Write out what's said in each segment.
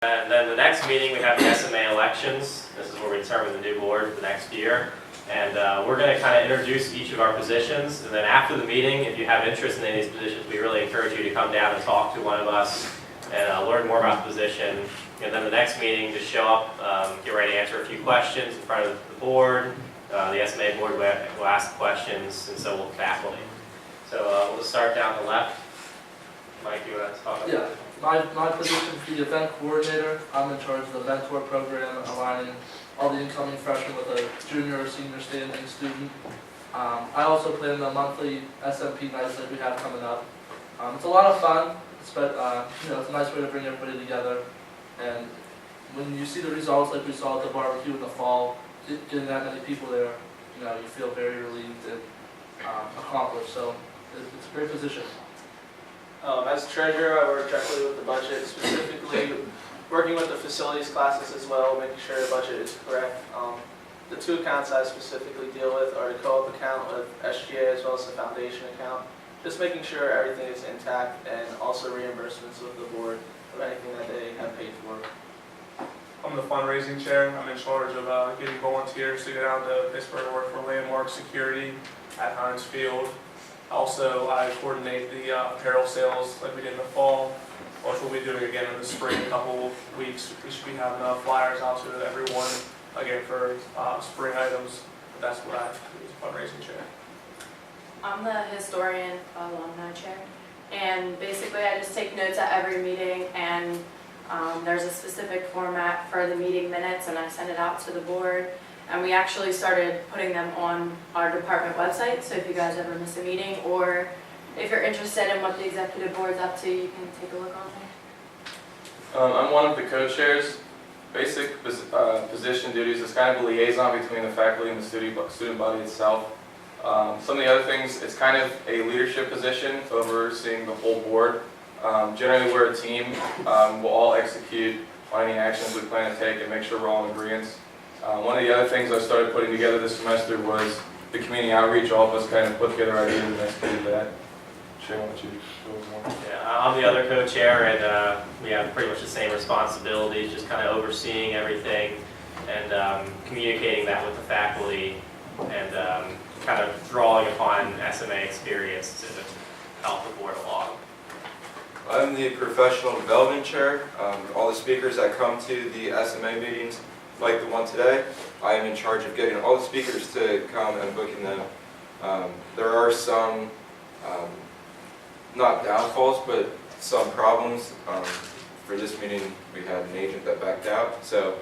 And then the next meeting, we have the SMA elections. This is where we determine the new board for the next year. And we're going to kind of introduce each of our positions. And then after the meeting, if you have interest in any of these positions, we really encourage you to come down and talk to one of us and learn more about the position. And then the next meeting, just show up, get ready to answer a few questions in front of the board. The SMA board will ask questions, and so will faculty. So we'll just start down the left. Mike, you want to talk about that? My position is the event coordinator. I'm in charge of the mentor program, aligning all the incoming freshmen with a junior or senior standing student. I also plan the monthly SMP nights that we have coming up. It's a lot of fun, but it's a nice way to bring everybody together. And when you see the results like we saw at the barbecue in the fall, getting that many people there, you feel very relieved and accomplished. So it's a great position. As treasurer, I work directly with the budget, specifically working with the facilities classes as well, making sure the budget is correct. The two accounts I specifically deal with are the co-op account with SGA as well as the foundation account. Just making sure everything is intact, and also reimbursements with the board of anything that they have paid for. I'm the fundraising chair. I'm in charge of getting volunteers to go down to Pittsburgh and work for landmark security at Heinz Field. Also, I coordinate the apparel sales like we did in the fall, which we'll be doing again in the spring in a couple of weeks. We should be having flyers out to everyone again for spring items. But that's what I do as a fundraising chair. I'm the historian alumni chair, and basically I just take notes at every meeting, and there's a specific format for the meeting minutes, and I send it out to the board. And we actually started putting them on our department website, so if you guys ever miss a meeting, or if you're interested in what the executive board's up to, you can take a look on there. I'm one of the co-chairs. Basic position duties is kind of a liaison between the faculty and the student body itself. Some of the other things, it's kind of a leadership position, overseeing the whole board. Generally, we're a team. We'll all execute on any actions we plan to take and make sure we're all in agreement. One of the other things I started putting together this semester was the community outreach. All of us kind of put together ideas and executed that. Shane, why don't you go more? Yeah, I'm the other co-chair, and we have pretty much the same responsibilities, just kind of overseeing everything and communicating that with the faculty and kind of drawing upon SMA experience to help the board along. I'm the professional development chair. All the speakers that come to the SMA meetings, like the one today, I am in charge of getting all the speakers to come and booking them. There are some, not downfalls, but some problems. For this meeting, we had an agent that backed out, so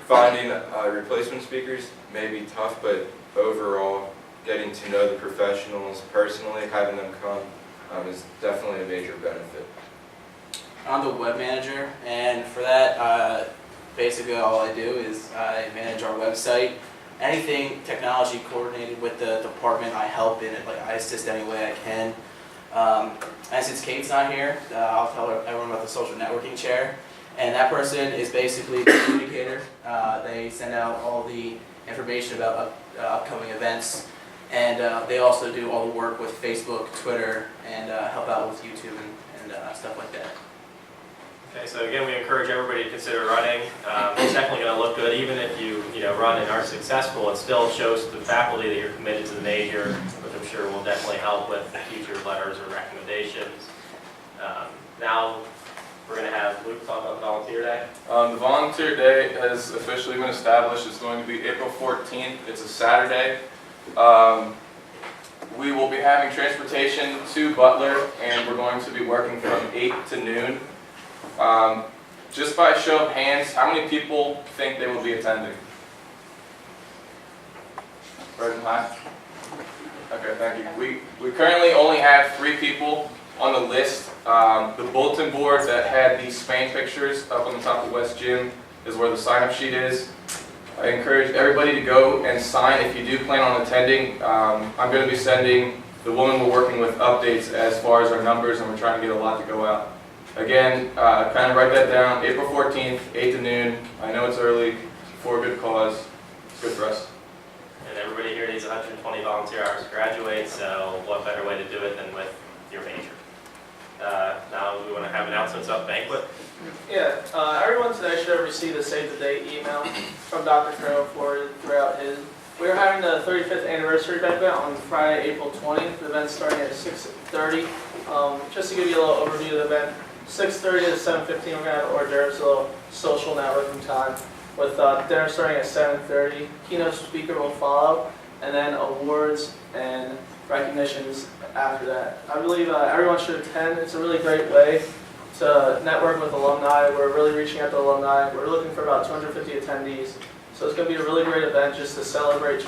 finding replacement speakers may be tough, but overall, getting to know the professionals personally, having them come, is definitely a major benefit. I'm the web manager, and for that, basically all I do is I manage our website. Anything technology coordinated with the department, I help in it. Like, I assist any way I can. And since Kate's not here, I'll tell everyone about the social networking chair. And that person is basically the communicator. They send out all the information about upcoming events. And they also do all the work with Facebook, Twitter, and help out with YouTube and stuff like that. Okay, so again, we encourage everybody to consider running. It's definitely going to look good, even if you run and are successful. It still shows to the faculty that you're committed to the major, which I'm sure will definitely help with future letters or recommendations. Now we're going to have Luke talk about the volunteer day. The volunteer day has officially been established. It's going to be April 14th. It's a Saturday. We will be having transportation to Butler, and we're going to be working from 8 to noon. Just by show of hands, how many people think they will be attending? Right in high? Okay, thank you. We currently only have 3 people on the list. The bulletin board that had the Spain pictures up on the top of the West Gym is where the sign-up sheet is. I encourage everybody to go and sign if you do plan on attending. I'm going to be sending the woman we're working with updates as far as our numbers, and we're trying to get a lot to go out. Again, kind of write that down, April 14th, 8 to noon. I know it's early, for a good cause. It's good for us. And everybody here needs 120 volunteer hours to graduate, so what better way to do it than with your major? now we want to have announcements about the banquet. Yeah, everyone today should have received a save the date email from Dr. Crow throughout his. We are having the 35th anniversary banquet on Friday, April 20th. The event's starting at 6:30. Just to give you a little overview of the event, 6:30 to 7:15 we're going to have hors d'oeuvres, a little social networking time, with dinner starting at 7:30. Keynote speaker will follow, and then awards and recognitions after that. I believe everyone should attend. It's a really great way to network with alumni. We're really reaching out to alumni. We're looking for about 250 attendees. So it's going to be a really great event just to celebrate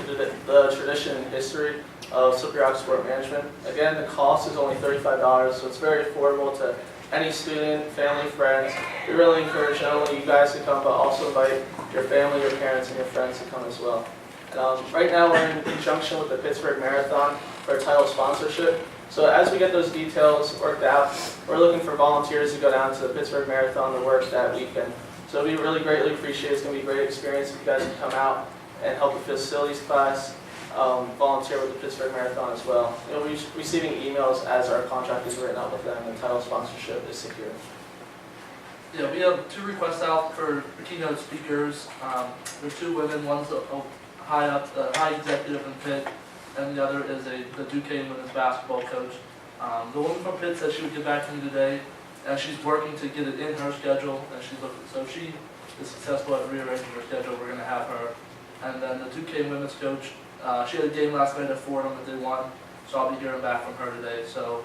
the tradition and history of Slippery Rock Sport Management. Again, the cost is only $35, so it's very affordable to any student, family, friends. We really encourage not only you guys to come, but also invite your family, your parents, and your friends to come as well. And, right now we're in conjunction with the Pittsburgh Marathon for a title sponsorship. So as we get those details worked out, we're looking for volunteers to go down to the Pittsburgh Marathon to work that weekend. So we really greatly appreciate it. It's going to be a great experience if you guys can come out and help the facilities class, volunteer with the Pittsburgh Marathon as well. You'll be receiving emails as our contract is written up with them and title sponsorship is secured. Yeah, we have 2 requests out for keynote speakers. There's 2 women, one's a high executive in Pitt, and the other is the Duquesne women's basketball coach. The woman from Pitt said she would get back to me today, and she's working to get it in her schedule, and she's looking, so if she is successful at rearranging her schedule, we're going to have her. And then the Duquesne women's coach, she had a game last night at Fordham that they won, so I'll be hearing back from her today. So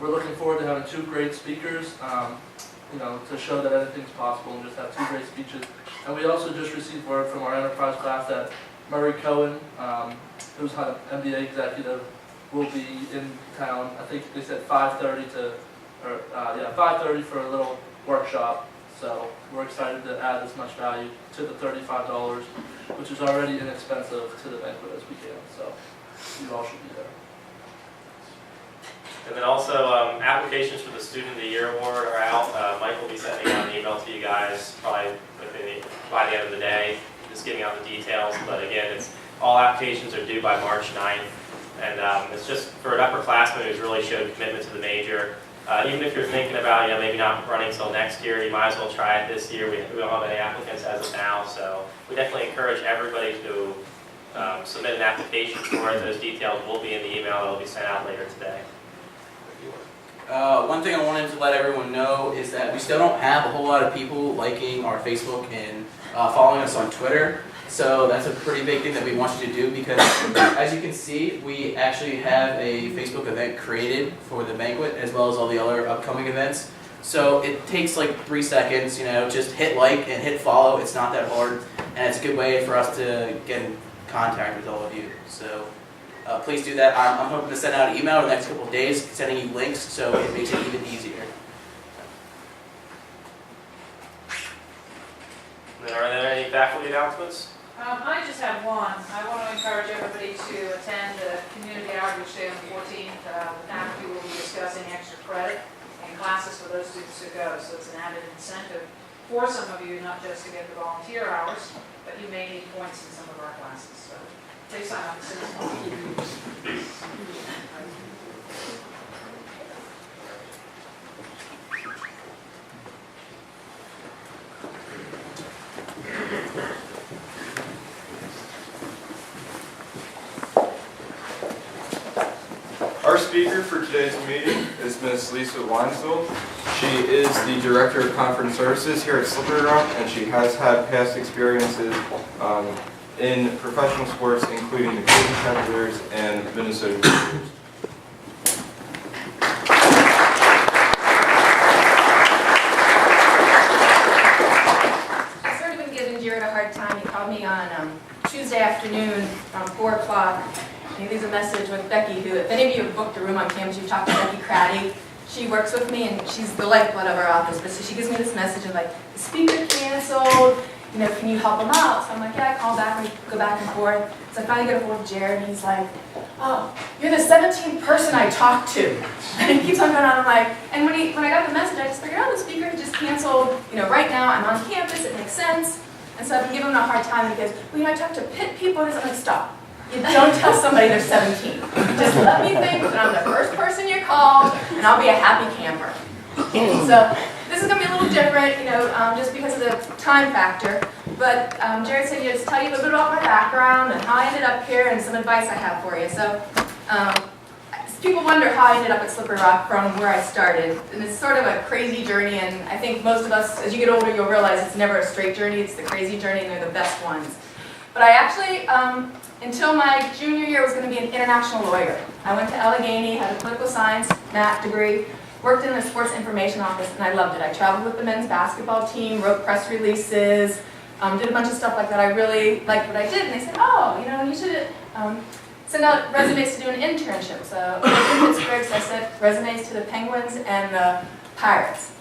we're looking forward to having 2 great speakers, to show that anything's possible and just have 2 great speeches. And we also just received word from our enterprise class that Murray Cohen, who's an MBA executive, will be in town. I think they said 5:30 for a little workshop. So we're excited to add as much value to the $35, which is already inexpensive, to the banquet as we can. So you all should be there. And then also, applications for the Student of the Year Award are out. Mike will be sending out an email to you guys probably by the end of the day, just giving out the details. But again, all applications are due by March 9th. And it's just for an upperclassman who's really showed commitment to the major. Even if you're thinking about maybe not running until next year, you might as well try it this year. We don't have any applicants as of now, so we definitely encourage everybody to submit an application for it. Those details will be in the email that will be sent out later today. One thing I wanted to let everyone know is that we still don't have a whole lot of people liking our Facebook and following us on Twitter. So that's a pretty big thing that we want you to do, because as you can see, we actually have a Facebook event created for the banquet as well as all the other upcoming events. So it takes like 3 seconds, just hit like and hit follow. It's not that hard, and it's a good way for us to get in contact with all of you. So please do that. I'm hoping to send out an email in the next couple of days sending you links, so it makes it even easier. And are there any faculty announcements? I just have one. I want to encourage everybody to attend the community outreach day on the 14th. The faculty will be discussing extra credit and classes for those students who go. So it's an added incentive for some of you, not just to get the volunteer hours, but you may need points in some of our classes. So please sign up as soon as possible. Our speaker for today's meeting is Ms. Lisa Weinzetl. She is the Director of Conference Services here at Slippery Rock, and she has had past experiences in professional sports, including the Cleveland Cavaliers and Minnesota Timberwolves. I've sort of been giving Jared a hard time. He called me on Tuesday afternoon around 4 o'clock. He leaves a message with Becky, who, if any of you have booked a room on campus, you've talked to Becky Craddy. She works with me, and she's the lifeblood of our office. But so she gives me this message of like, the speaker canceled, can you help him out? So I'm like, yeah, I call back, we go back and forth. So I finally get a hold of Jared, and he's like, oh, you're the 17th person I talked to. And he keeps on going on. I'm like, and when I got the message, I just figured, oh, the speaker just canceled. Right now I'm on campus, it makes sense. And so I've been giving him a hard time because, I talk to Pitt people, and I'm like, stop. You don't tell somebody they're 17. Just let me think that I'm the first person you called, and I'll be a happy camper. So this is going to be a little different, just because of the time factor. But Jared said, just tell you a little bit about my background and how I ended up here and some advice I have for you. So people wonder how I ended up at Slippery Rock from where I started. And it's sort of a crazy journey, and I think most of us, as you get older, you'll realize it's never a straight journey. It's the crazy journey, and they're the best ones. But I actually, until my junior year, was going to be an international lawyer. I went to Allegheny, had a political science, math degree, worked in the sports information office, and I loved it. I traveled with the men's basketball team, wrote press releases, did a bunch of stuff like that. I really liked what I did, and they said, oh, you should send out resumes to do an internship. So I went to Pittsburgh, so I sent resumes to the Penguins and the Pirates.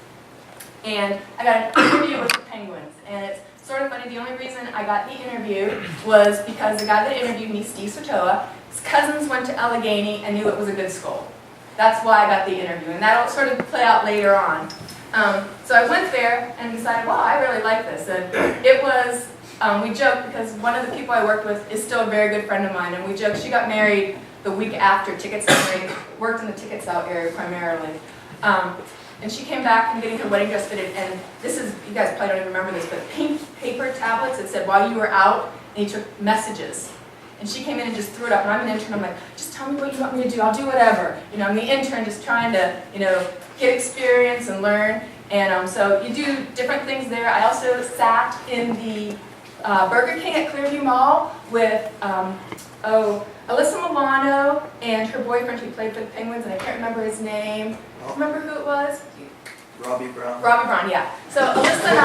And I got an interview with the Penguins, and it's sort of funny. The only reason I got the interview was because the guy that interviewed me, Steve Sotoa, his cousins went to Allegheny and knew it was a good school. That's why I got the interview, and that'll sort of play out later on. So I went there and decided, wow, I really like this. And it was, we joked because one of the people I worked with is still a very good friend of mine, and we joked she got married the week after tickets out, worked in the tickets out area primarily. And she came back from getting her wedding dress fitted, and this is, you guys probably don't even remember this, but pink paper tablets that said while you were out, and you took messages. And she came in and just threw it up, and I'm an intern, I'm like, just tell me what you want me to do, I'll do whatever. I'm the intern just trying to, get experience and learn. And so you do different things there. I also sat in the Burger King at Clearview Mall with, Alyssa Milano and her boyfriend who played for the Penguins, and I can't remember his name. Remember who it was? Robbie Brown. Robbie Brown, yeah. So Alyssa and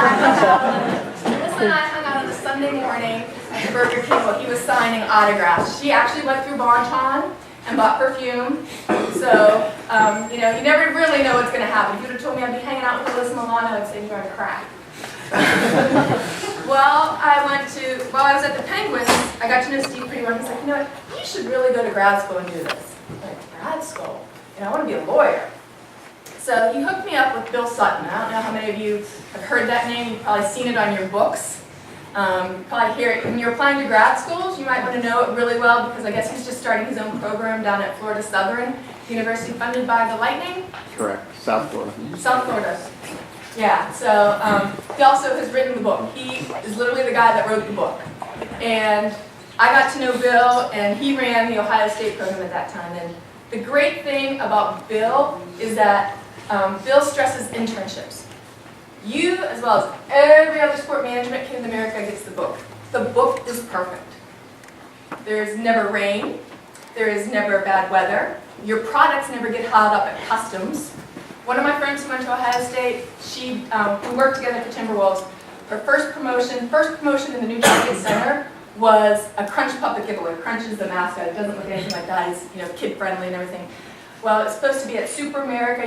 I hung out on a Sunday morning at the Burger King while he was signing autographs. She actually went through Bon-Ton and bought perfume. So, you never really know what's going to happen. If you would have told me I'd be hanging out with Alyssa Milano, I'd say you're on crack. While I was at the Penguins, I got to know Steve pretty well. He's like, you know what, you should really go to grad school and do this. I'm like, grad school? I want to be a lawyer. So he hooked me up with Bill Sutton. I don't know how many of you have heard that name. You've probably seen it on your books. Probably hear it. When you're applying to grad schools, you might want to know it really well because I guess he's just starting his own program down at Florida Southern University, funded by the Lightning. Correct. South Florida. South Florida. Yeah, so he also has written the book. He is literally the guy that wrote the book. And I got to know Bill, and he ran the Ohio State program at that time. And the great thing about Bill is that Bill stresses internships. You, as well as every other sport management kid in America, gets the book. The book is perfect. There is never rain. There is never bad weather. Your products never get held up at customs. One of my friends who went to Ohio State, we worked together at the Timberwolves. Her first promotion in the new Target Center was a Crunch puppet giveaway. Crunch is the mascot. It doesn't look anything like that. He's kid friendly and everything. Well, it's supposed to be at Super America.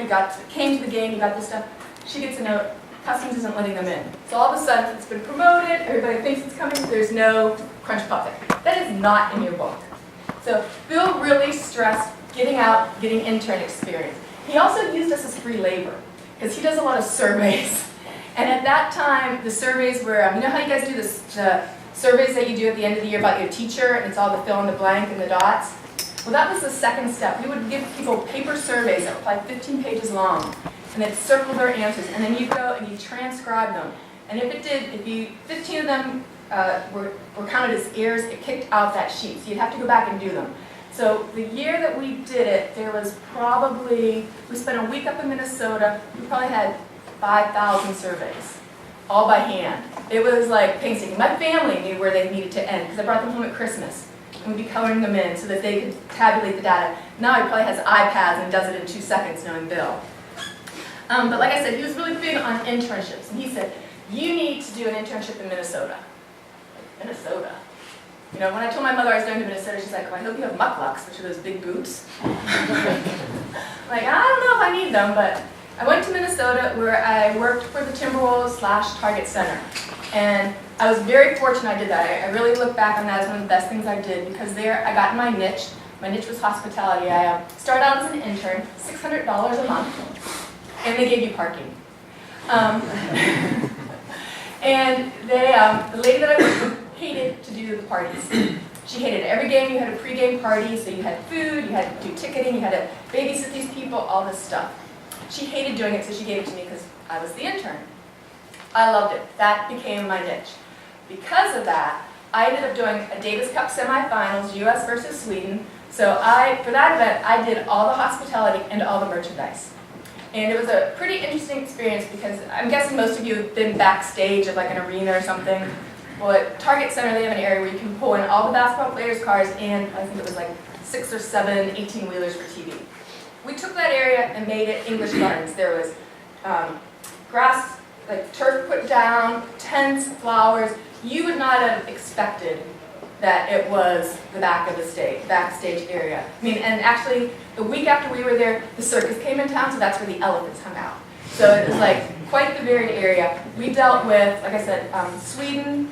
Came to the game. You got this stuff. She gets a note. Customs isn't letting them in. So all of a sudden, it's been promoted. Everybody thinks it's coming. There's no Crunch puppet. That is not in your book. So Bill really stressed getting out, getting intern experience. He also used us as free labor because he does a lot of surveys. And at that time, the surveys were, you know how you guys do the surveys that you do at the end of the year about your teacher, and it's all the fill in the blank and the dots? Well, that was the second step. We would give people paper surveys that were like 15 pages long, and they'd circle their answers, and then you go and you transcribe them. And if 15 of them were counted as errors, it kicked out that sheet. So you'd have to go back and do them. So the year that we did it, we spent a week up in Minnesota. We probably had 5,000 surveys, all by hand. It was like painstaking. My family knew where they needed to end because I brought them home at Christmas. And we'd be coloring them in so that they could tabulate the data. Now he probably has iPads and does it in 2 seconds, knowing Bill. But like I said, he was really big on internships. And he said, you need to do an internship in Minnesota. Like, Minnesota? When I told my mother I was going to Minnesota, she's like, well, I hope you have mucklucks, which are those big boots. Like, I don't know if I need them, but I went to Minnesota where I worked for the Timberwolves / Target Center. And I was very fortunate I did that. I really look back on that as one of the best things I did because there I got in my niche. My niche was hospitality. I started out as an intern, $600 a month, and they gave you parking. And the lady that I worked with hated to do the parties. She hated it. Every game you had a pregame party, so you had food, you had to do ticketing, you had to babysit these people, all this stuff. She hated doing it, so she gave it to me because I was the intern. I loved it. That became my niche. Because of that, I ended up doing a Davis Cup semifinals, US versus Sweden. So for that event, I did all the hospitality and all the merchandise. And it was a pretty interesting experience because I'm guessing most of you have been backstage at like an arena or something. Well, at Target Center, they have an area where you can pull in all the basketball players' cars and I think it was like 6 or 7 18-wheelers for TV. We took that area and made it English gardens. There was grass, like turf put down, tents, flowers. You would not have expected that it was the back of the stage, backstage area. I mean, and actually, the week after we were there, the circus came in town, so that's where the elephants hung out. So it was like quite the varied area. We dealt with, like I said, Sweden.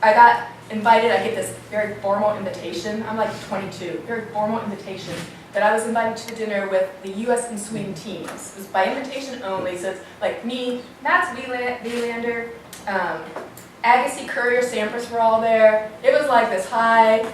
I got invited, I get this very formal invitation. I'm like 22, very formal invitation that I was invited to dinner with the US and Sweden teams. It was by invitation only, so it's like me, Mats Wielander, Agassi, Courier, Sampras were all there. It was like this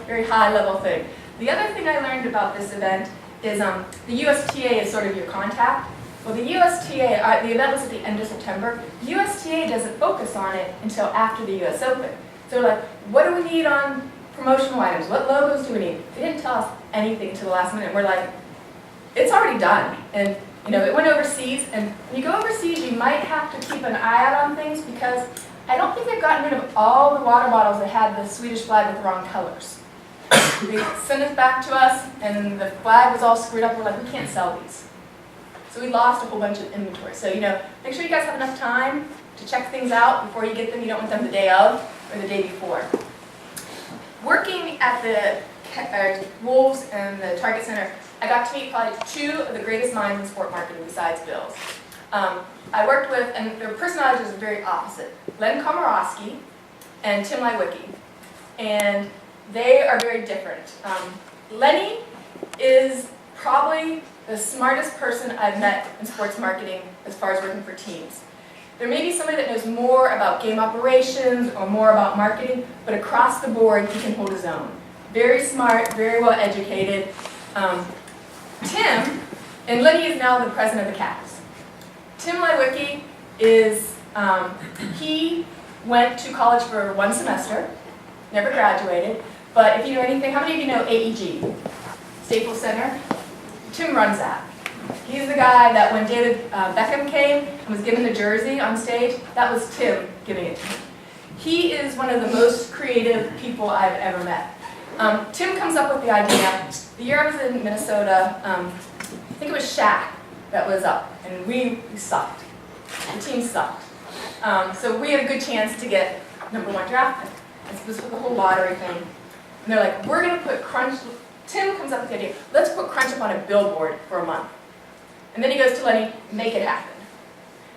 very high level thing. The other thing I learned about this event is the USTA is sort of your contact. Well, the USTA, the event was at the end of September. USTA doesn't focus on it until after the US Open. So like, what do we need on promotional items? What logos do we need? They didn't tell us anything until the last minute. We're like, it's already done. And you know, it went overseas, and when you go overseas, you might have to keep an eye out on things because I don't think they've gotten rid of all the water bottles that had the Swedish flag with the wrong colors. They sent it back to us, and the flag was all screwed up. We're like, we can't sell these. So we lost a whole bunch of inventory. So, you know, make sure you guys have enough time to check things out before you get them. You don't want them the day of or the day before. Working at the Wolves and the Target Center, I got to meet probably 2 of the greatest minds in sport marketing besides Bill's. I worked with, and their personalities are very opposite, Len Komorowski and Tim Lewicki. And they are very different. Lenny is probably the smartest person I've met in sports marketing as far as working for teams. There may be somebody that knows more about game operations or more about marketing, but across the board, he can hold his own. Very smart, very well educated. Tim, and Lenny is now the president of the Cavs. Tim Lewicki is, he went to college for 1 semester, never graduated, but if you know anything, how many of you know AEG, Staples Center? Tim runs that. He's the guy that when David Beckham came and was given the jersey on stage, that was Tim giving it to him. He is one of the most creative people I've ever met. Tim comes up with the idea. The year I was in Minnesota, I think it was Shaq that was up, and we sucked. The team sucked. So we had a good chance to get #1 draft pick. This was with the whole lottery thing. And they're like, we're going to put Crunch. Tim comes up with the idea, let's put Crunch up on a billboard for a month. And then he goes to Lenny, make it happen.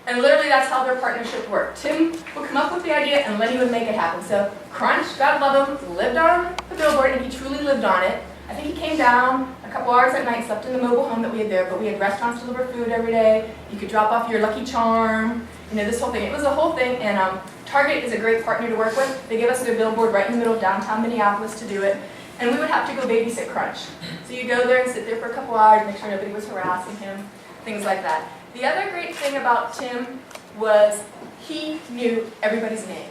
And literally that's how their partnership worked. Tim would come up with the idea and Lenny would make it happen. So Crunch, God love him, lived on the billboard and he truly lived on it. I think he came down a couple hours at night, slept in the mobile home that we had there, but we had restaurants deliver food every day. You could drop off your Lucky Charm, you know, this whole thing. It was a whole thing, and Target is a great partner to work with. They give us their billboard right in the middle of downtown Minneapolis to do it, and we would have to go babysit Crunch. So you go there and sit there for a couple hours, make sure nobody was harassing him, things like that. The other great thing about Tim was he knew everybody's name.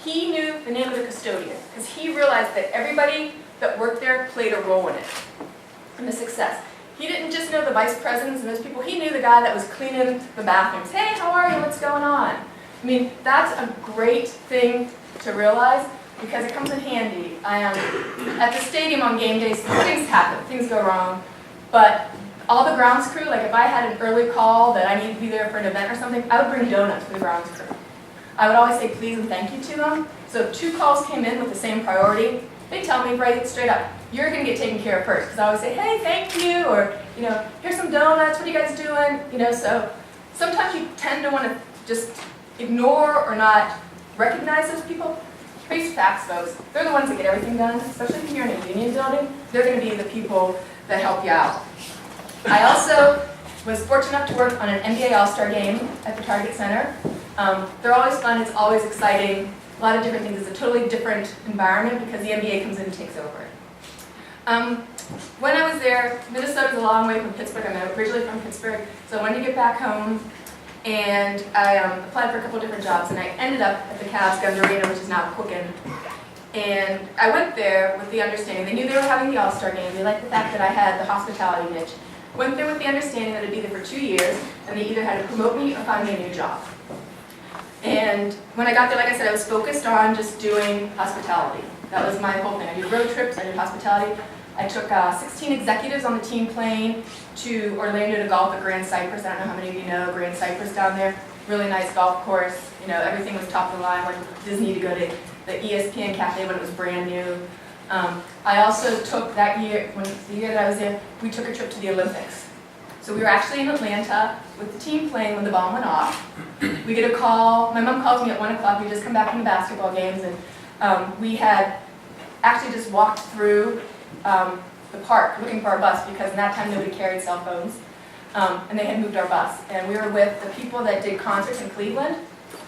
He knew the name of the custodian, because he realized that everybody that worked there played a role in it, in the success. He didn't just know the vice presidents and those people, he knew the guy that was cleaning the bathrooms. Hey, how are you? What's going on? I mean, that's a great thing to realize because it comes in handy. At the stadium on game days, things happen, things go wrong, but all the grounds crew, like if I had an early call that I needed to be there for an event or something, I would bring donuts for the grounds crew. I would always say please and thank you to them. So if 2 calls came in with the same priority, they tell me right straight up, you're going to get taken care of first. Because I always say, hey, thank you, or, you know, here's some donuts, what are you guys doing? You know, so sometimes you tend to want to just ignore or not recognize those people. Face facts, folks. They're the ones that get everything done, especially if you're in a union building. They're going to be the people that help you out. I also was fortunate enough to work on an NBA All-Star game at the Target Center. They're always fun, it's always exciting. A lot of different things. It's a totally different environment because the NBA comes in and takes over. When I was there, Minnesota's a long way from Pittsburgh. I'm originally from Pittsburgh, so I wanted to get back home. And I applied for a couple different jobs, and I ended up at the Cavs Guns Arena, which is now Quicken. And I went there with the understanding, they knew they were having the All-Star game, they liked the fact that I had the hospitality niche. Went there with the understanding that I'd be there for 2 years, and they either had to promote me or find me a new job. And when I got there, like I said, I was focused on just doing hospitality. That was my whole thing. I did road trips, I did hospitality. I took 16 executives on the team plane to Orlando to golf at Grand Cypress. I don't know how many of you know Grand Cypress down there. Really nice golf course. You know, everything was top of the line. Went to Disney to go to the ESPN Cafe when it was brand new. I also took that year, the year that I was there, we took a trip to the Olympics. So we were actually in Atlanta with the team plane when the bomb went off. We get a call. My mom calls me at 1 o'clock. We just come back from the basketball games, and we had actually just walked through the park looking for our bus because in that time nobody carried cell phones, and they had moved our bus. And we were with the people that did concerts in Cleveland,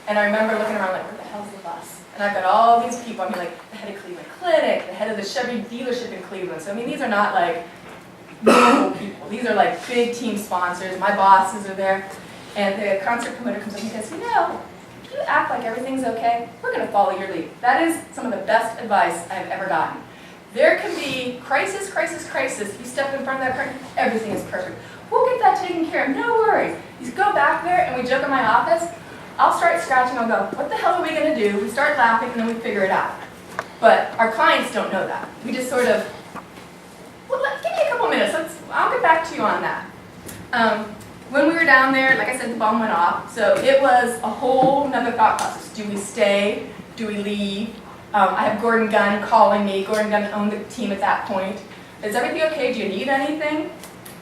and I remember looking around like, where the hell's the bus? And I've got all these people, I mean like the head of Cleveland Clinic, the head of the Chevy dealership in Cleveland. So I mean these are not like normal people, these are like big team sponsors, my bosses are there, and the concert promoter comes up and says, you know, if you act like everything's okay, we're going to follow your lead. That is some of the best advice I've ever gotten. There can be crisis, crisis, crisis. You step in front of that curtain, everything is perfect. We'll get that taken care of, no worries. You go back there and we joke in my office, I'll start scratching, I'll go, what the hell are we going to do? We start laughing and then we figure it out. But our clients don't know that. We just sort of, well, give me a couple minutes, I'll get back to you on that. When we were down there, like I said, the bomb went off, so it was a whole nother thought process. Do we stay? Do we leave? I have Gordon Gunn calling me. Gordon Gunn owned the team at that point. Is everything okay? Do you need anything?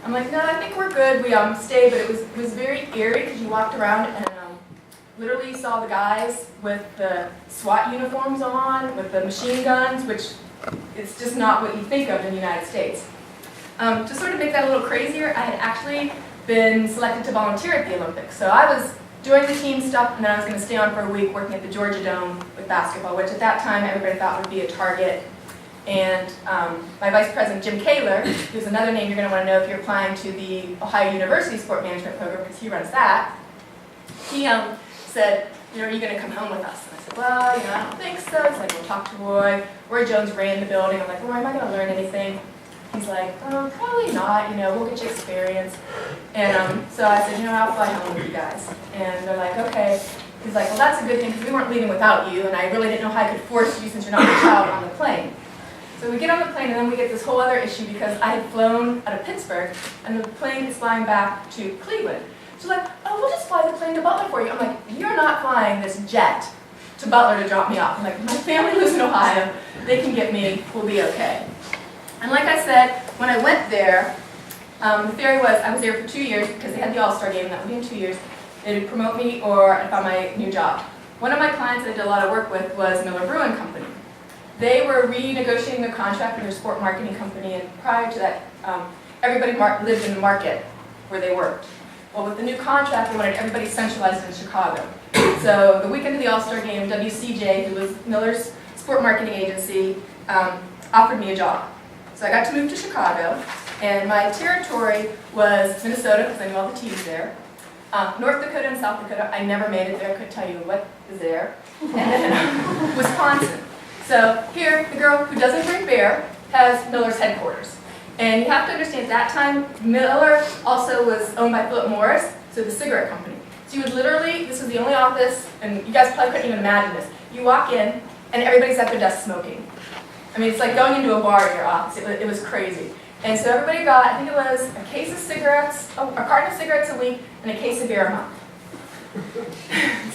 I'm like, no, I think we're good. We stayed, but it was very eerie because you walked around and literally saw the guys with the SWAT uniforms on, with the machine guns, which is just not what you think of in the United States. To sort of make that a little crazier, I had actually been selected to volunteer at the Olympics. So I was doing the team stuff, and then I was going to stay on for a week working at the Georgia Dome with basketball, which at that time everybody thought would be a target. And my vice president, Jim Kaler, who's another name you're going to want to know if you're applying to the Ohio University Sport Management Program, because he runs that, he said, you know, are you going to come home with us? And I said, well, you know, I don't think so. He's like, we'll talk to Roy. Roy Jones ran the building. I'm like, Roy, am I going to learn anything? He's like, oh, probably not, you know, we'll get you experience. And so I said, you know, I'll fly home with you guys. And they're like, okay. He's like, well, that's a good thing because we weren't leaving without you, and I really didn't know how I could force you since you're not a child on the plane. So we get on the plane, and then we get this whole other issue because I had flown out of Pittsburgh, and the plane is flying back to Cleveland. So like, oh, we'll just fly the plane to Butler for you. I'm like, you're not flying this jet to Butler to drop me off. I'm like, my family lives in Ohio. They can get me. We'll be okay. And like I said, when I went there, the theory was I was there for 2 years because they had the All-Star game, and that would be in 2 years. They would promote me or I found my new job. One of my clients that I did a lot of work with was Miller Brewing Company. They were renegotiating their contract with their sport marketing company, and prior to that, everybody lived in the market where they worked. Well, with the new contract, they wanted everybody centralized in Chicago. So the weekend of the All-Star game, WCJ, who was Miller's sport marketing agency, offered me a job. So I got to move to Chicago, and my territory was Minnesota, because I knew all the teams there, North Dakota and South Dakota. I never made it there, I couldn't tell you what is there, and then Wisconsin. So here, the girl who doesn't drink beer has Miller's headquarters. And you have to understand, at that time, Miller also was owned by Philip Morris, so the cigarette company. So you would literally, this was the only office, and you guys probably couldn't even imagine this. You walk in, and everybody's at their desk smoking. I mean, it's like going into a bar in your office. It was crazy. And so everybody got, I think it was a case of cigarettes, a carton of cigarettes a week, and a case of beer a month.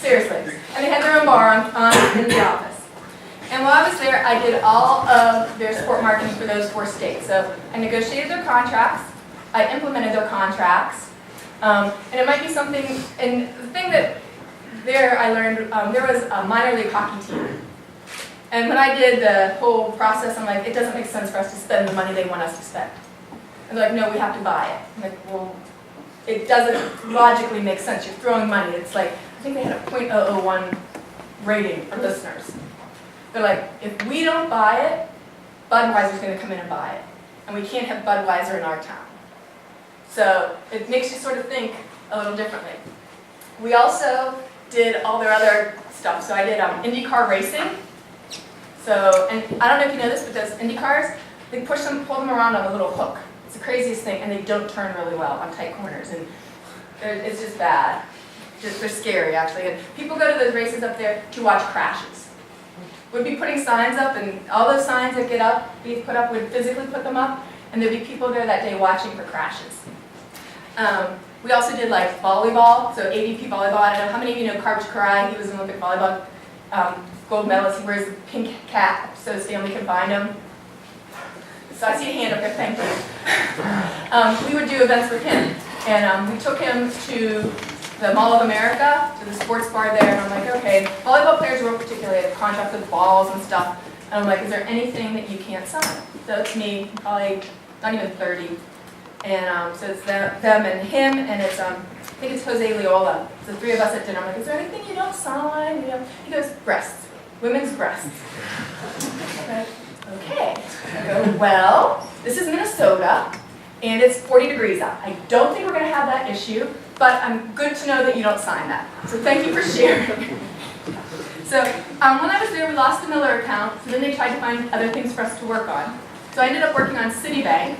Seriously. And they had their own bar in the office. And while I was there, I did all of their sport marketing for those 4 states. So I negotiated their contracts, I implemented their contracts, and it might be something, and the thing that there I learned, there was a minor league hockey team. And when I did the whole process, I'm like, it doesn't make sense for us to spend the money they want us to spend. And they're like, no, we have to buy it. I'm like, well, it doesn't logically make sense. You're throwing money. It's like, I think they had a .001 rating for listeners. They're like, if we don't buy it, Budweiser's going to come in and buy it. and we can't have Budweiser in our town. So it makes you sort of think a little differently. We also did all their other stuff. So I did IndyCar racing. So, and I don't know if you know this, but those IndyCars, they pull them around on a little hook. It's the craziest thing, and they don't turn really well on tight corners, and it's just bad. They're scary, actually. And people go to those races up there to watch crashes. We'd be putting signs up, and all those signs that we put up, we'd physically put them up, and there'd be people there that day watching for crashes. We also did like volleyball, so AVP volleyball. I don't know how many of you know Karch Karai. He was an Olympic volleyball gold medalist. He wears a pink cap so Stanley can find him. So I see a hand up there, thank you. We would do events with him, and we took him to the Mall of America, to the sports bar there, and I'm like, okay, volleyball players real particularly have a contract with balls and stuff, and I'm like, is there anything that you can't sign? So it's me, probably not even 30, and so it's them and him, and it's, I think it's Jose Leola. It's the three of us at dinner. I'm like, is there anything you don't sign? You know, he goes, breasts, women's breasts. Like, okay. I go, well, this is Minnesota, and it's 40 degrees out. I don't think we're going to have that issue, but I'm good to know that you don't sign that. So thank you for sharing. So when I was there, we lost the Miller account, so then they tried to find other things for us to work on. So I ended up working on Citibank.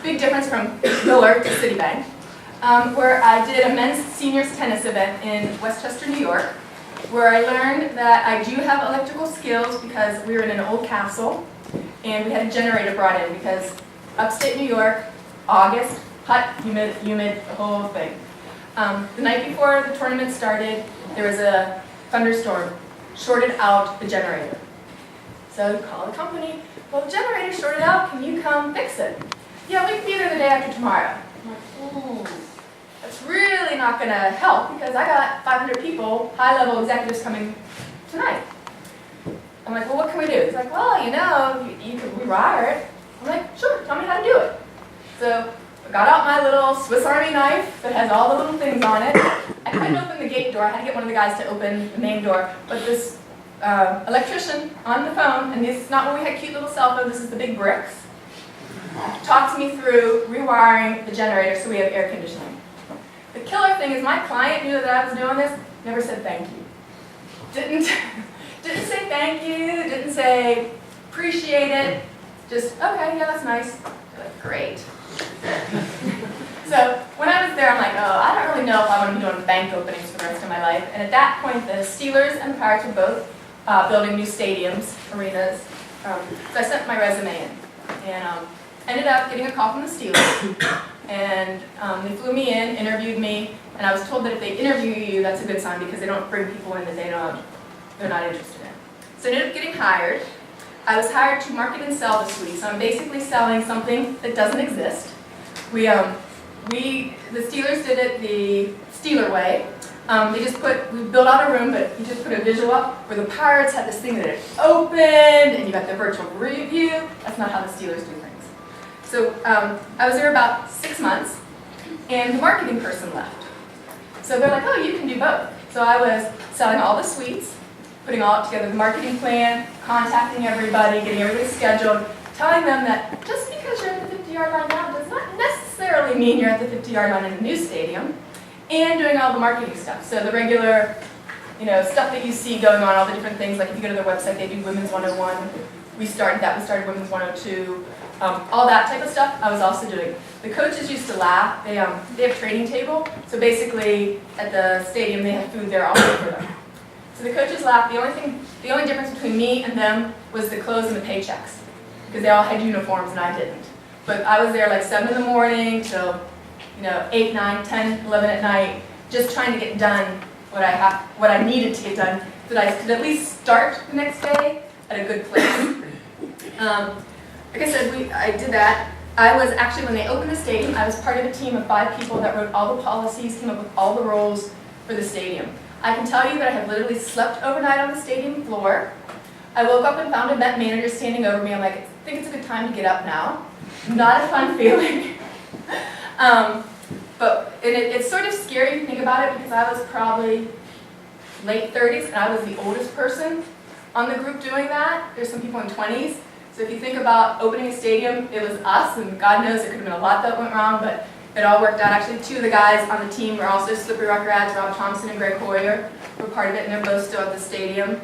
Big difference from Miller to Citibank, where I did a men's seniors tennis event in Westchester, New York, where I learned that I do have electrical skills because we were in an old castle, and we had a generator brought in because upstate New York, August, hot, humid, the whole thing. The night before the tournament started, there was a thunderstorm, shorted out the generator. So you call the company, well, the generator shorted out, can you come fix it? Yeah, we can be there the day after tomorrow. I'm like, ooh, that's really not going to help because I got 500 people, high-level executives coming tonight. I'm like, well, what can we do? He's like, well, you know, you could rewire it. I'm like, sure, tell me how to do it. So I got out my little Swiss Army knife that has all the little things on it. I couldn't open the gate door. I had to get one of the guys to open the main door. But this electrician on the phone, and this is not when we had cute little cell phones, this is the big bricks, talked me through rewiring the generator so we have air conditioning. The killer thing is my client knew that I was doing this, never said thank you. Didn't say thank you, didn't say appreciate it, just, okay, yeah, that's nice. They're like, great. So when I was there, I'm like, oh, I don't really know if I want to be doing bank openings for the rest of my life. And at that point, the Steelers and the Pirates were both building new stadiums, arenas. So I sent my resume in, and ended up getting a call from the Steelers. And they flew me in, interviewed me, and I was told that if they interview you, that's a good sign because they don't bring people in that they're not interested in. So I ended up getting hired. I was hired to market and sell the suite. So I'm basically selling something that doesn't exist. The Steelers did it the Steeler way. We built out a room, but you just put a visual up where the Pirates had this thing that it opened, and you got the virtual review. That's not how the Steelers do things. So I was there about 6 months, and the marketing person left. So they're like, oh, you can do both. So I was selling all the suites, putting all together the marketing plan, contacting everybody, getting everybody scheduled, telling them that just because you're at the 50-yard line now does not necessarily mean you're at the 50-yard line in the new stadium, and doing all the marketing stuff. So the regular, stuff that you see going on, all the different things, like if you go to their website, they do Women's 101. We started Women's 102. All that type of stuff I was also doing. The coaches used to laugh. They have training table. So basically at the stadium they have food there all day for them. So the coaches laughed. The only difference between me and them was the clothes and the paychecks. Because they all had uniforms and I didn't. But I was there like 7 in the morning till 8, 9, 10, 11 at night, just trying to get done what I needed to get done so that I could at least start the next day at a good place. Like I said, I did that. I was actually, when they opened the stadium, I was part of a team of 5 people that wrote all the policies, came up with all the rules for the stadium. I can tell you that I have literally slept overnight on the stadium floor. I woke up and found a Met manager standing over me. I'm like, I think it's a good time to get up now. Not a fun feeling. But it's sort of scary to think about it because I was probably late 30s and I was the oldest person on the group doing that. There's some people in 20s. So if you think about opening a stadium, it was us, and God knows there could have been a lot that went wrong, but it all worked out. Actually, 2 of the guys on the team were also Slippery Rock grads, Rob Thompson and Greg Hoyer were part of it, and they're both still at the stadium.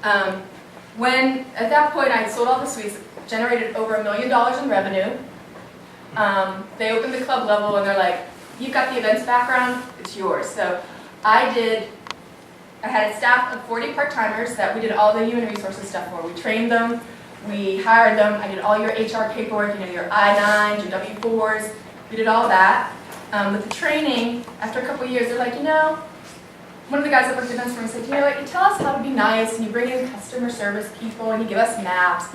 At that point, I had sold all the suites, generated over $1 million in revenue. They opened the club level, and they're like, you've got the events background, it's yours. So I had a staff of 40 part-timers that we did all the human resources stuff for. We trained them, we hired them, I did all your HR paperwork, your I-9s, your W-4s, we did all that. With the training, after a couple of years, they're like, one of the guys that worked at events for me said, you tell us how to be nice, and you bring in customer service people, and you give us maps,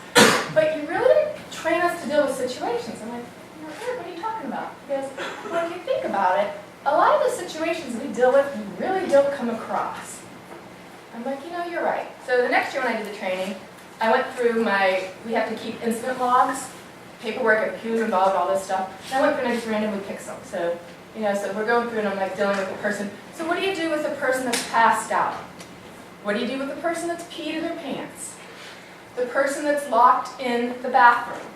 but you really didn't train us to deal with situations. I'm like, what are you talking about? Because when you think about it, a lot of the situations we deal with, you really don't come across. I'm like, you're right. So the next year when I did the training, I went through we have to keep incident logs, paperwork of who's involved, all this stuff. And I went through and I just randomly picked some. So, so we're going through and I'm like dealing with the person. So what do you do with the person that's passed out? What do you do with the person that's peed in their pants? The person that's locked in the bathroom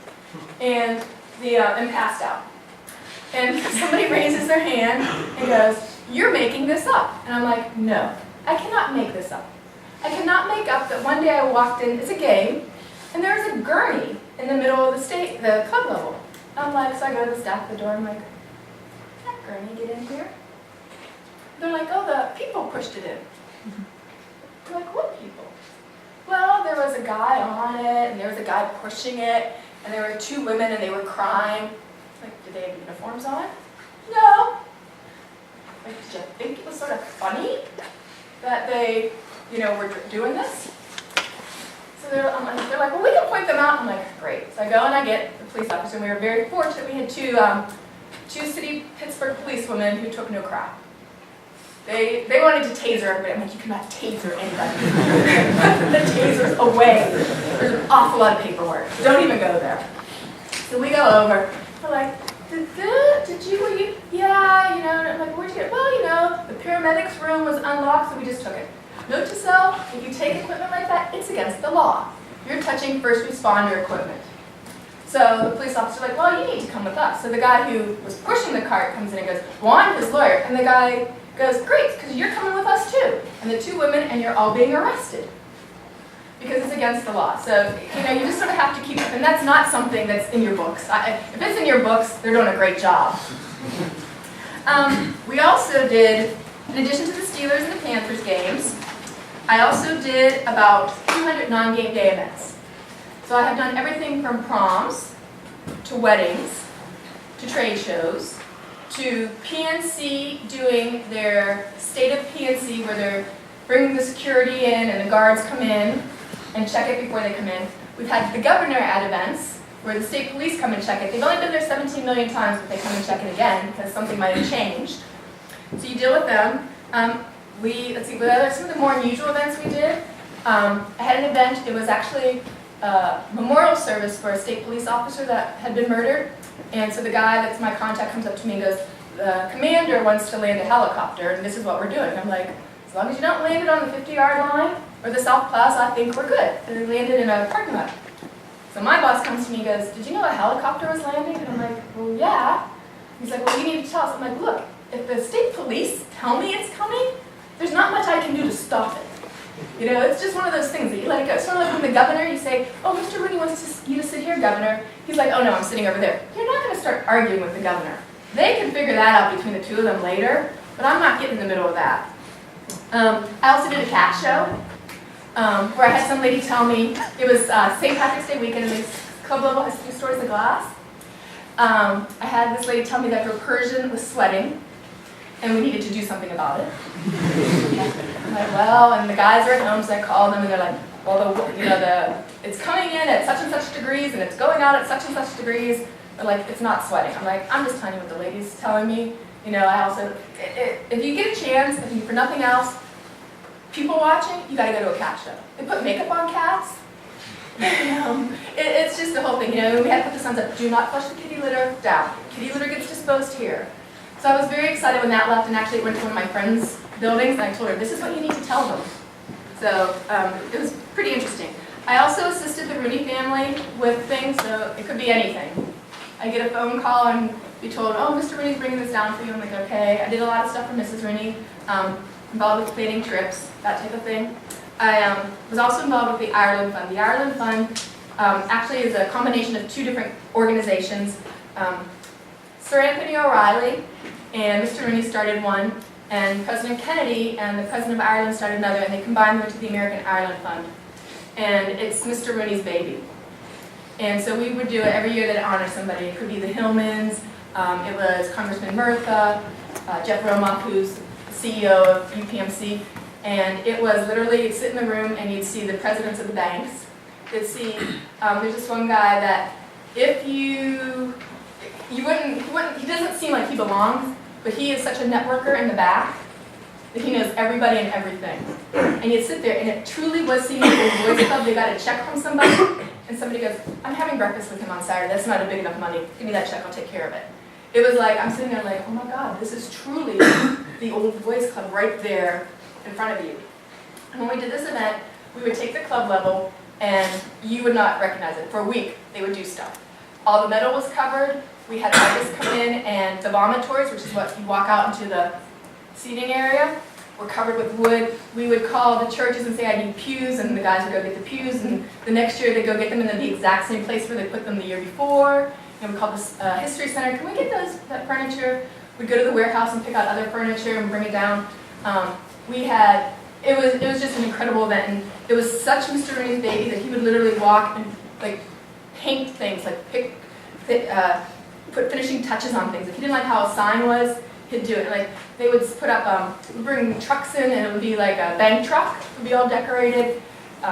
and passed out. And somebody raises their hand and goes, you're making this up. And I'm like, no, I cannot make this up. I cannot make up that one day I walked in, it's a game, and there's a gurney in the middle of the club level. I'm like, so I go to the staff at the door, I'm like, can that gurney get in here? They're like, oh, the people pushed it in. I'm like, what people? Well, there was a guy on it, and there was a guy pushing it, and there were 2 women, and they were crying. Like, did they have uniforms on? No. Like, did you think it was sort of funny that they, were doing this? So they're like, well, we can point them out. I'm like, great. So I go and I get the police officer, and we were very fortunate. We had two city Pittsburgh policewomen who took no crap. They wanted to taser everybody. I'm like, you cannot taser anybody. Put the tasers away. There's an awful lot of paperwork. Don't even go there. So we go over. We're like, were you? Yeah, and I'm like, where'd you get it? Well, the paramedics room was unlocked, so we just took it. Note to self, if you take equipment like that, it's against the law. You're touching first responder equipment. So the police officer's like, well, you need to come with us. So the guy who was pushing the cart comes in and goes, well, I'm his lawyer. And the guy goes, great, because you're coming with us too. And the 2 women, and you're all being arrested. Because it's against the law. So, you just sort of have to keep, and that's not something that's in your books. If it's in your books, they're doing a great job. We also did, in addition to the Steelers and the Panthers games, I also did about 200 non-game day events. So I have done everything from proms, to weddings, to trade shows, to PNC doing their state of PNC where they're bringing the security in and the guards come in and check it before they come in. We've had the governor at events where the state police come and check it. They've only been there 17 million times, but they come and check it again because something might have changed. So you deal with them. Let's see, what are some of the more unusual events we did? I had an event, it was actually a memorial service for a state police officer that had been murdered. And so the guy that's my contact comes up to me and goes, the commander wants to land a helicopter, and this is what we're doing. I'm like, as long as you don't land it on the 50-yard line or the South Plaza, I think we're good. And they landed in a parking lot. So my boss comes to me and goes, did you know a helicopter was landing? And I'm like, well, yeah. He's like, well, you need to tell us. I'm like, look, if the state police tell me it's coming, there's not much I can do to stop it. It's just one of those things that you let it go. Sort of like when the governor, you say, oh, Mr. Rooney wants you to sit here, governor. He's like, oh, no, I'm sitting over there. You're not going to start arguing with the governor. They can figure that out between the 2 of them later, but I'm not getting in the middle of that. I also did a cat show where I had some lady tell me, it was St. Patrick's Day weekend, and this club level has 2 stories of glass. I had this lady tell me that her Persian was sweating, and we needed to do something about it. I'm like, well, and the guys are at home, so I called them, and they're like, well, it's coming in at such and such degrees, and it's going out at such and such degrees, but like, it's not sweating. I'm like, I'm just telling you what the lady's telling me. I also, if you get a chance, if you, for nothing else, people watching, you gotta go to a cat show. They put makeup on cats. It's just the whole thing. We had to put the signs up, do not flush the kitty litter down. Kitty litter gets disposed here. So I was very excited when that left, and actually went to one of my friends' buildings, and I told her, this is what you need to tell them. So it was pretty interesting. I also assisted the Rooney family with things, so it could be anything. I get a phone call and be told, oh, Mr. Rooney's bringing this down for you. I'm like, okay. I did a lot of stuff for Mrs. Rooney, involved with planning trips, that type of thing. I was also involved with the Ireland Fund. The Ireland Fund actually is a combination of two different organizations. Sir Anthony O'Reilly and Mr. Rooney started one, and President Kennedy and the President of Ireland started another, and they combined them into the American Ireland Fund. And it's Mr. Rooney's baby. And so we would do it every year that it honors somebody. It could be the Hillmans, it was Congressman Murtha, Jeff Romoff, who's the CEO of UPMC, and it was literally, you'd sit in the room and you'd see the presidents of the banks. You'd see, there's this one guy that if he doesn't seem like he belongs, but he is such a networker in the back that he knows everybody and everything. And you'd sit there, and it truly was seeing like a boys club. They got a check from somebody, and somebody goes, I'm having breakfast with him on Saturday. That's not a big enough money. Give me that check. I'll take care of it. It was like, I'm sitting there like, oh my God, this is truly the old boys club right there in front of you. And when we did this event, we would take the club level, and you would not recognize it. For a week, they would do stuff. All the metal was covered. We had artists come in, and the vomitories, which is what you walk out into the seating area, were covered with wood. We would call the churches and say, I need pews, and the guys would go get the pews, and the next year they'd go get them in the exact same place where they put them the year before. And we called this History Center, can we get that furniture? We'd go to the warehouse and pick out other furniture and bring it down. It was just an incredible event, and it was such Mr. Rooney's baby that he would literally walk and like paint things, like put finishing touches on things. If he didn't like how a sign was, he'd do it. Like they would put up, bring trucks in, and it would be like a bank truck. It would be all decorated.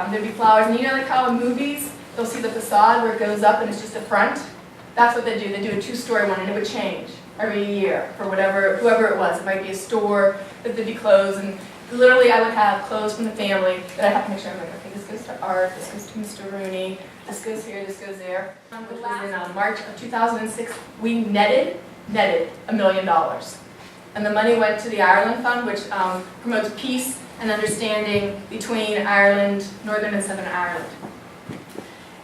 There'd be flowers, and you know like how in movies they'll see the facade where it goes up and it's just a front. That's what they do. They do a two-story one, and it would change every year for whoever it was. It might be a store that there'd be clothes, and literally I would have clothes from the family that I have to make sure I'm like, okay, this goes to Art, this goes to Mr. Rooney, this goes here, this goes there. Which was in March of 2006, we netted $1 million. And the money went to the Ireland Fund, which promotes peace and understanding between Ireland, Northern and Southern Ireland.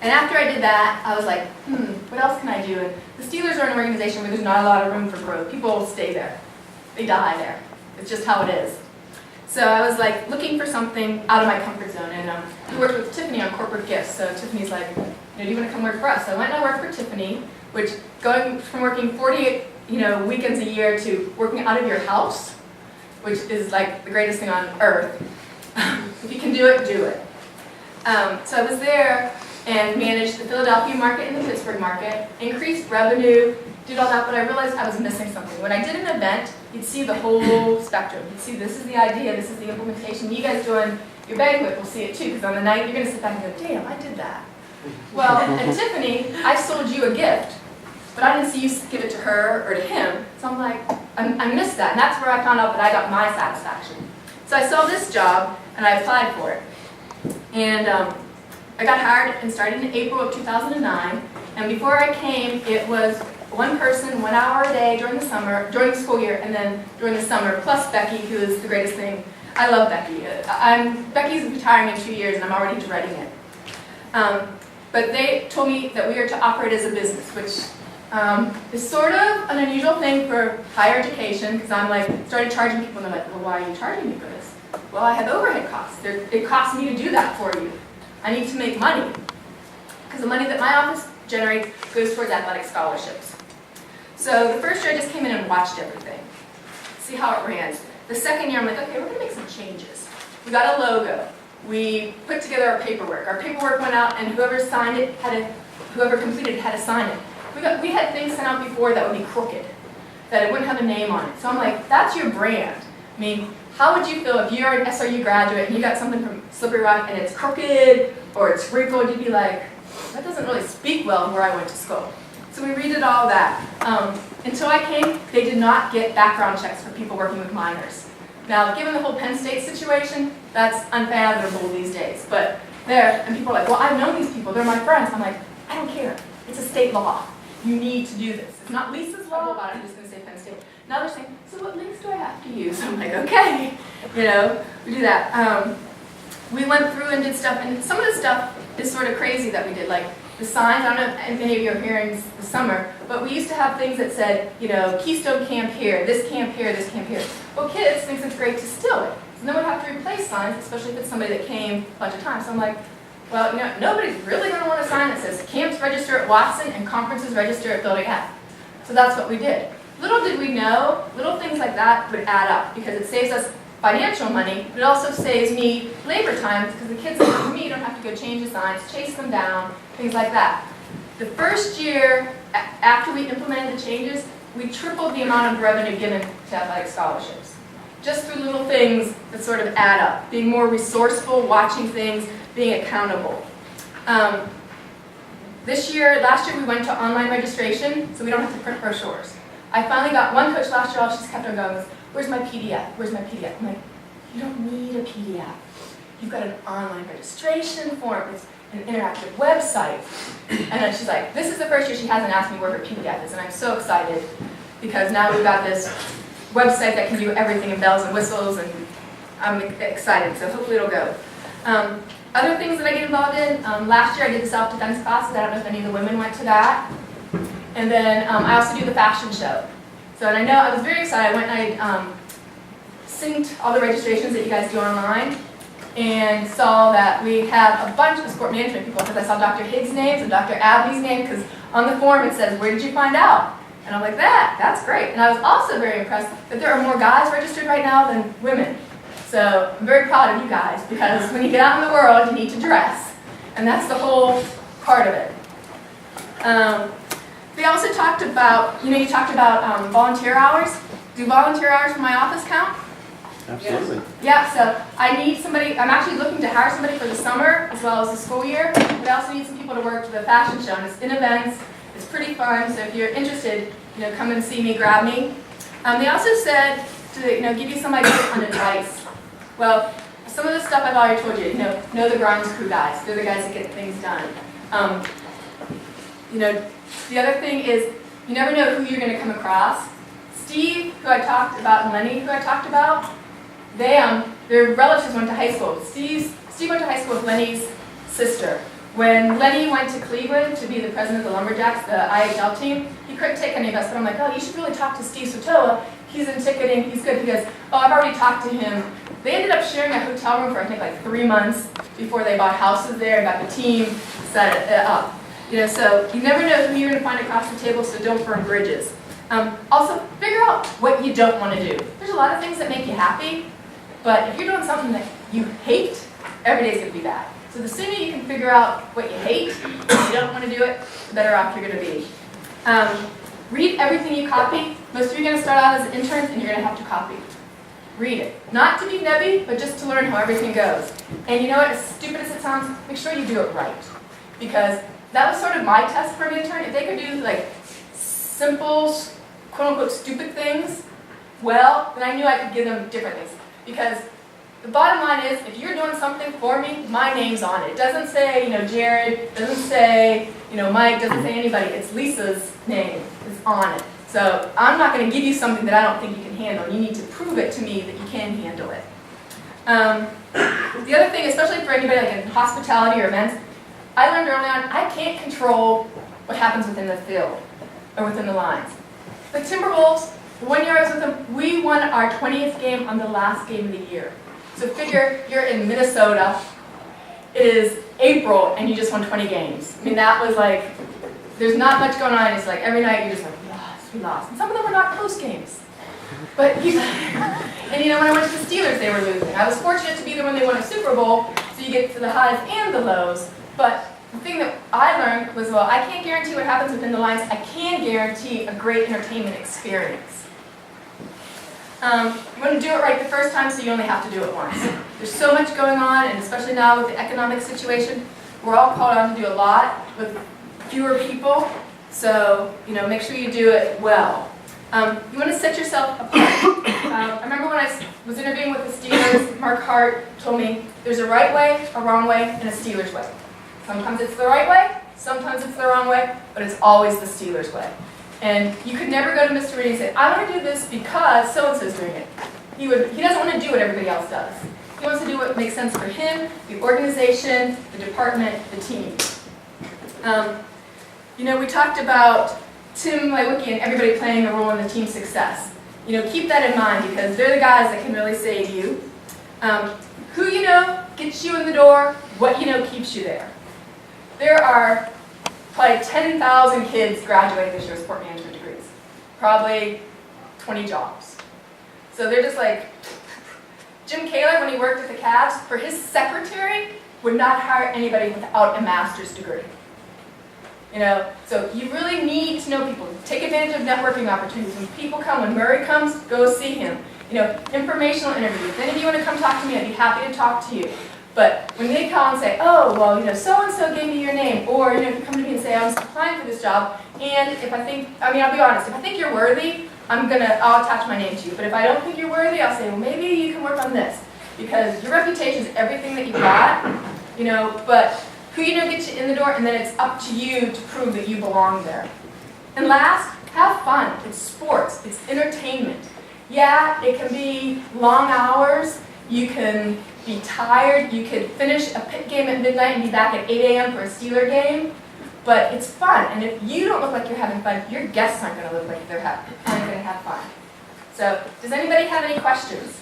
And after I did that, I was like, what else can I do? And the Steelers are an organization where there's not a lot of room for growth. People stay there. They die there. It's just how it is. So I was like looking for something out of my comfort zone. And we worked with Tiffany on corporate gifts. So Tiffany's like, do you want to come work for us? So I went and I worked for Tiffany, which going from working 48 weekends a year to working out of your house, which is like the greatest thing on earth. If you can do it, do it. So I was there and managed the Philadelphia market and the Pittsburgh market, increased revenue, did all that, but I realized I was missing something. When I did an event, you'd see the whole spectrum. You'd see this is the idea, this is the implementation. You guys doing your banquet will see it too, because on the night you're going to sit back and go, damn, I did that. Well, at Tiffany, I sold you a gift, but I didn't see you give it to her or to him. So I'm like, I missed that, and that's where I found out that I got my satisfaction. So I saw this job, and I applied for it. And I got hired and started in April of 2009, and before I came, it was one person, 1 hour a day during the summer, during the school year, and then during the summer, plus Becky, who is the greatest thing. I love Becky. Becky's retiring in 2 years, and I'm already dreading it. But they told me that we are to operate as a business, which is sort of an unusual thing for higher education, because I'm like, started charging people, and they're like, well, why are you charging me for this? Well, I have overhead costs. It costs me to do that for you. I need to make money, because the money that my office generates goes towards athletic scholarships. So the first year I just came in and watched everything, see how it ran. The second year I'm like, okay, we're going to make some changes. We got a logo. We put together our paperwork. Our paperwork went out, and whoever signed it whoever completed it had to sign it. We had things sent out before that would be crooked, that it wouldn't have a name on it. So I'm like, that's your brand. I mean, how would you feel if you're an SRU graduate and you got something from Slippery Rock and it's crooked or it's wrinkled? You'd be like, that doesn't really speak well of where I went to school. So we redid all that. Until I came, they did not get background checks for people working with minors. Now, given the whole Penn State situation, that's unfathomable these days. But there, and people are like, well, I've known these people, they're my friends. I'm like, I don't care. It's a state law. You need to do this. It's not Lisa's law, but I'm just going to say Penn State. Now they're saying, so what links do I have to use? I'm like, okay, we do that. we went through and did stuff, and some of the stuff is sort of crazy that we did, like the signs. I don't know if any of you are hearing this summer, but we used to have things that said, you know, Keystone Camp here, this camp here, this camp here. Well, kids think it's great to steal it. So then we'd have to replace signs, especially if it's somebody that came a bunch of times. So I'm like, well, you know, nobody's really going to want a sign that says camps register at Watson and conferences register at Building F. So that's what we did. Little did we know, little things like that would add up because it saves us financial money, but it also saves me labor time because the kids that come to me don't have to go change the signs, chase them down, things like that. The first year after we implemented the changes, we tripled the amount of revenue given to athletic scholarships. Just through little things that sort of add up. Being more resourceful, watching things, being accountable. Last year we went to online registration, so we don't have to print brochures. I finally got one coach last year, all she's kept on going was, where's my PDF? Where's my PDF? I'm like, you don't need a PDF. You've got an online registration form. It's an interactive website. And then she's like, this is the first year she hasn't asked me where her PDF is, and I'm so excited because now we've got this website that can do everything in bells and whistles, and I'm excited, so hopefully it'll go. Other things that I get involved in, last year I did the self-defense classes. I don't know if any of the women went to that. And then I also do the fashion show. So, and I know I was very excited. I went and I synced all the registrations that you guys do online and saw that we have a bunch of sport management people because I saw Dr. Higgs' names and Dr. Abney's name because on the form it says, where did you find out? And I'm like, that's great. And I was also very impressed that there are more guys registered right now than women. So I'm very proud of you guys because when you get out in the world, you need to dress. And that's the whole part of it. We also talked about, you talked about volunteer hours. Do volunteer hours for my office count? Absolutely. Yeah, so I need somebody, I'm actually looking to hire somebody for the summer as well as the school year. But I also need some people to work for the fashion show. And it's in events, it's pretty fun. So if you're interested, come and see me, grab me. They also said to give you some ideas on advice. Well, some of the stuff I've already told you, know the grounds crew guys. They're the guys that get things done. The other thing is you never know who you're going to come across. Steve, who I talked about, and Lenny, who I talked about, their relatives went to high school. Steve went to high school with Lenny's sister. When Lenny went to Cleveland to be the president of the Lumberjacks, the IHL team, he couldn't take any of us, but I'm like, oh, you should really talk to Steve Sotoa. He's in ticketing, he's good. He goes, oh, I've already talked to him. They ended up sharing a hotel room for I think like 3 months before they bought houses there and got the team set it up. So you never know who you're going to find across the table, so don't burn bridges. Also, figure out what you don't want to do. There's a lot of things that make you happy, but if you're doing something that you hate, every day's going to be bad. So the sooner you can figure out what you hate, if you don't want to do it, the better off you're going to be. Read everything you copy. Most of you are going to start out as interns, and you're going to have to copy. Read it. Not to be nebby, but just to learn how everything goes. And you know what, as stupid as it sounds, make sure you do it right. Because that was sort of my test for an intern. If they could do like simple, quote-unquote, stupid things, well, then I knew I could give them different things. Because the bottom line is, if you're doing something for me, my name's on it. It doesn't say, Jared, it doesn't say, Mike, doesn't say anybody. It's Lisa's name is on it. So I'm not going to give you something that I don't think you can handle. You need to prove it to me that you can handle it. The other thing, especially for anybody like in hospitality or events, I learned early on, I can't control what happens within the field or within the lines. The Timberwolves, the 1 year I was with them, we won our 20th game on the last game of the year. So figure you're in Minnesota, it is April, and you just won 20 games. I mean, that was like, there's not much going on. It's like every night you're just like, we lost. And some of them were not close games. But and when I went to the Steelers, they were losing. I was fortunate to be there when they won a Super Bowl, so you get to the highs and the lows. But the thing that I learned was, well, I can't guarantee what happens within the lines. I can guarantee a great entertainment experience. You want to do it right the first time, so you only have to do it once. There's so much going on, and especially now with the economic situation, we're all called on to do a lot with fewer people. So, make sure you do it well. You want to set yourself apart. I remember when I was interviewing with the Steelers, Mark Hart told me there's a right way, a wrong way, and a Steelers way. Sometimes it's the right way, sometimes it's the wrong way, but it's always the Steelers way. And you could never go to Mr. Reed and say, I want to do this because so-and-so's doing it. He doesn't want to do what everybody else does. He wants to do what makes sense for him, the organization, the department, the team. We talked about Tim Lewicki and everybody playing a role in the team's success. Keep that in mind because they're the guys that can really save you. Who you know gets you in the door, what you know keeps you there. There are probably 10,000 kids graduating this year with sport management degrees. Probably 20 jobs. So they're just like, Jim Kaler, when he worked at the Cavs, for his secretary, would not hire anybody without a master's degree. So you really need to know people. Take advantage of networking opportunities. When people come, when Murray comes, go see him. Informational interviews. If any of you want to come talk to me, I'd be happy to talk to you. But when they call and say, oh, well, so-and-so gave me your name, or, if you come to me and say, I was applying for this job, and if I think, I'll be honest, if I think you're worthy, I'll attach my name to you. But if I don't think you're worthy, I'll say, well, maybe you can work on this. Because your reputation is everything that you've got, but who gets you in the door, and then it's up to you to prove that you belong there. And last, have fun. It's sports. It's entertainment. Yeah, it can be long hours. You can be tired. You could finish a pit game at midnight and be back at 8 a.m. for a Steeler game. But it's fun. And if you don't look like you're having fun, your guests aren't going to look like they're going to have fun. So, does anybody have any questions?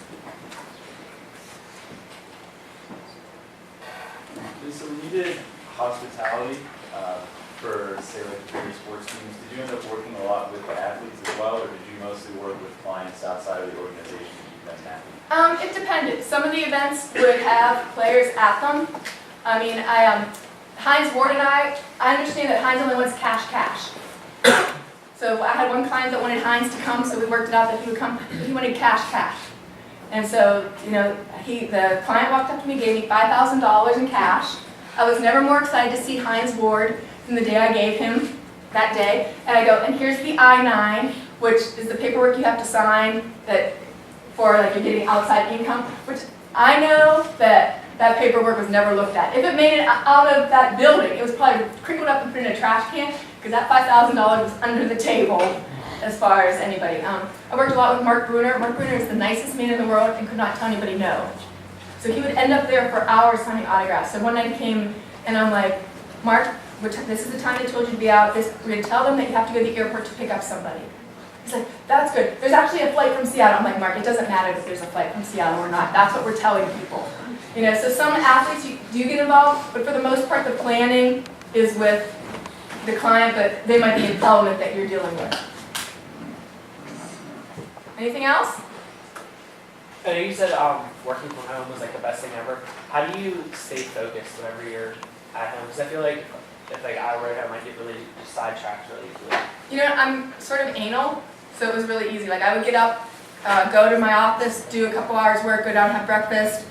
So when you did hospitality for, say, like bigger sports teams, did you end up working a lot with the athletes as well, or did you mostly work with clients outside of the organization to keep them happy? It depended. Some of the events would have players at them. Heinz Ward and I understand that Heinz only wants cash. So I had one client that wanted Heinz to come, so we worked it out that he would come, but he wanted cash. And so, the client walked up to me, gave me $5,000 in cash. I was never more excited to see Heinz Ward than the day I gave him that day. And I go, and here's the I-9, which is the paperwork you have to sign that for you're getting outside income, which I know that paperwork was never looked at. If it made it out of that building, it was probably crinkled up and put in a trash can, because that $5,000 was under the table as far as anybody. I worked a lot with Mark Bruner. Mark Bruner is the nicest man in the world and could not tell anybody no. So he would end up there for hours signing autographs. So one night he came and I'm like, Mark, this is the time they told you to be out. We're going to tell them that you have to go to the airport to pick up somebody. He's like, that's good. There's actually a flight from Seattle. I'm like, Mark, it doesn't matter if there's a flight from Seattle or not. That's what we're telling people. So some athletes you do get involved, but for the most part the planning is with the client, but they might be an element that you're dealing with. Anything else? I know you said working from home was the best thing ever. How do you stay focused whenever you're at home? Because I feel like if I were at home, I might get really sidetracked really easily. I'm sort of anal, so it was really easy. I would get up, go to my office, do a couple hours work, go down, have breakfast,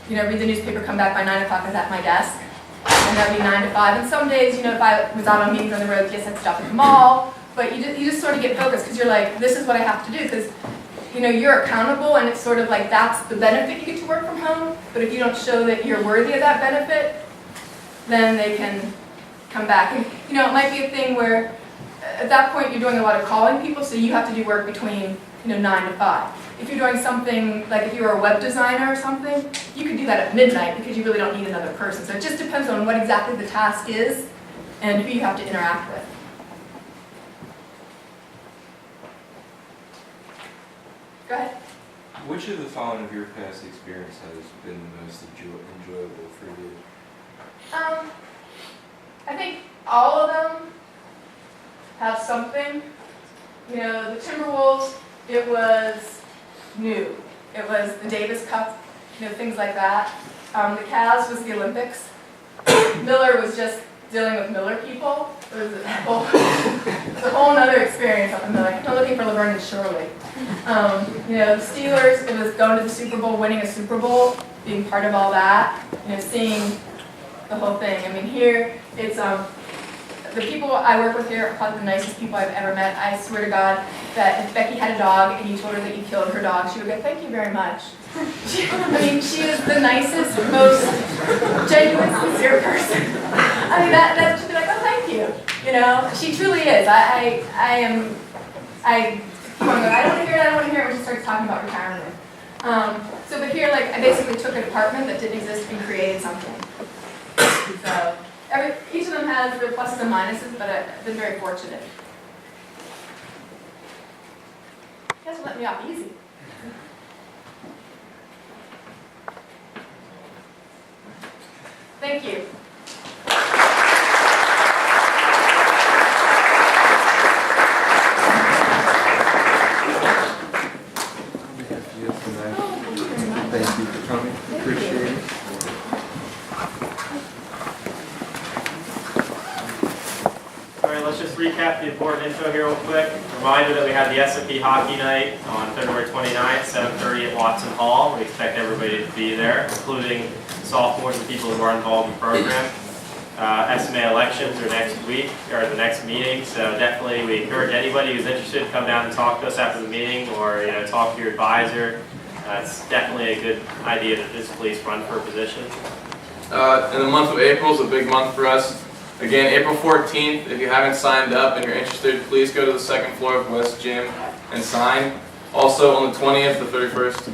read the newspaper, come back by 9 o'clock, I was at my desk. And that would be 9 to 5. And some days, if I was out on meetings on the road, yes, I'd stop at the mall. But you just sort of get focused because you're like, this is what I have to do. Because you're accountable, and it's sort of like that's the benefit you get to work from home. But if you don't show that you're worthy of that benefit, then they can come back. And it might be a thing where at that point you're doing a lot of calling people, so you have to do work between 9 to 5. If you're doing something like if you're a web designer or something, you could do that at midnight because you really don't need another person. So it just depends on what exactly the task is and who you have to interact with. Go ahead. Which of the following of your past experience has been the most enjoyable for you? I think all of them have something. The Timberwolves, it was new. It was the Davis Cup, things like that. The Cavs was the Olympics. Miller was just dealing with Miller people. It was a whole other experience up in Miller. I'm looking for Laverne and Shirley. The Steelers, it was going to the Super Bowl, winning a Super Bowl, being part of all that, seeing the whole thing. Here, it's, the people I work with here are probably the nicest people I've ever met. I swear to God that if Becky had a dog and you told her that you killed her dog, she would go, thank you very much. She is the nicest, most genuine, sincere person. She'd be like, oh, thank you. She truly is. I don't want to hear it when she starts talking about retirement. So, but here, like, I basically took a department that didn't exist and created something. So, each of them has their pluses and minuses, but I've been very fortunate. You guys are letting me off easy. Thank you. Thank you for coming. Appreciate it. All right, let's just recap the important info here real quick. Reminder that we have the SMP Hockey Night on February 29th, 7:30 at Watson Hall. We expect everybody to be there, including sophomores and people who are involved in the program. SMA elections are next week, or the next meeting, so definitely we encourage anybody who's interested to come down and talk to us after the meeting, or talk to your advisor. It's definitely a good idea to just please run for a position. And the month of April is a big month for us. Again, April 14th, if you haven't signed up and you're interested, please go to the second floor of West Gym and sign. Also on the 20th, the 35th,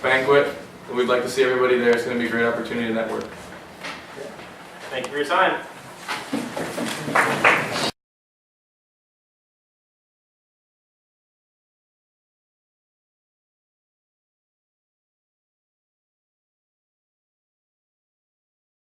banquet. We'd like to see everybody there. It's going to be a great opportunity to network. Thank you for your time.